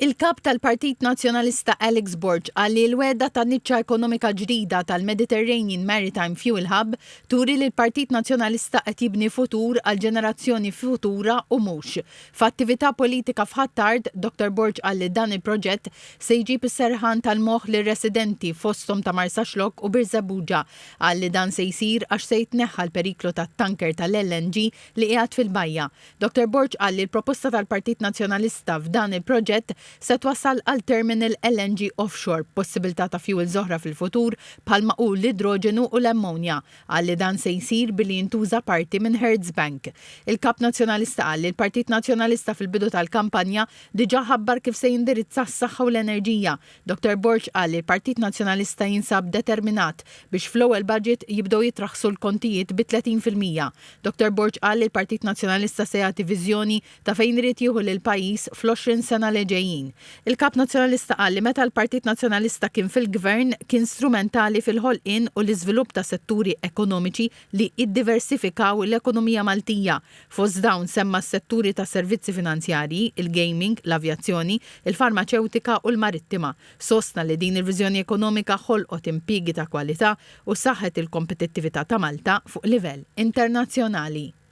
Il-kap tal-Partit Nazzjonalista Alex Borg għalli l-wedda ta' niċċa ekonomika ġdida tal-Mediterranean Maritime Fuel Hub turi li l-Partit Nazzjonalista qed jibni futur għal ġenerazzjoni futura u mhux. F'attività politika f'Ħattard, Dr. Borg għalli dan il-proġett se jġib is-serħan tal-moħħ lir residenti fosthom ta' Marsaxlok u Birżebbuġa għalli dan se jsir għax se jitneħħa l-periklu tat-tanker tal-LNG li qiegħed fil-bajja. Dr. Borg għalli l-proposta tal-Partit Nazzjonalista f'dan il-proġett se twassal għal terminal LNG offshore, possibilità ta' fuel zoħra fil-futur bħalma u l-idroġenu u l-ammonja, għalli dan se jsir billi jintuża parti minn Hertz Bank. Il-Kap Nazzjonalista għalli l-Partit Nazzjonalista fil-bidu tal-kampanja diġà ħabbar kif se jindirizza s-saħħa u l-enerġija. Dr. Borg għalli l-Partit Nazzjonalista jinsab determinat biex fl-ewwel budget jibdew jitraħsu l-kontijiet bi 30%. Dr. Borg għalli l-Partit Nazzjonalista se jagħti viżjoni ta' fejn irid jieħu lill-pajjiż fl-20 sena li ġejjin. Il-Kap Nazzjonalista qal li meta l-Partit Nazzjonalista kien fil-Gvern kien strumentali fil-ħolqien u l-iżvilupp ta' setturi ekonomiċi li iddiversifikaw l-ekonomija Maltija. Fost dawn semma s-setturi ta' servizzi finanzjarji, il-gaming, l-avjazzjoni, il-farmaceutika u l-marittima. Sostna li din il-viżjoni ekonomika ħolqot impjiegi ta' kwalità u saħħet il-kompetittività ta' Malta fuq livell internazzjonali.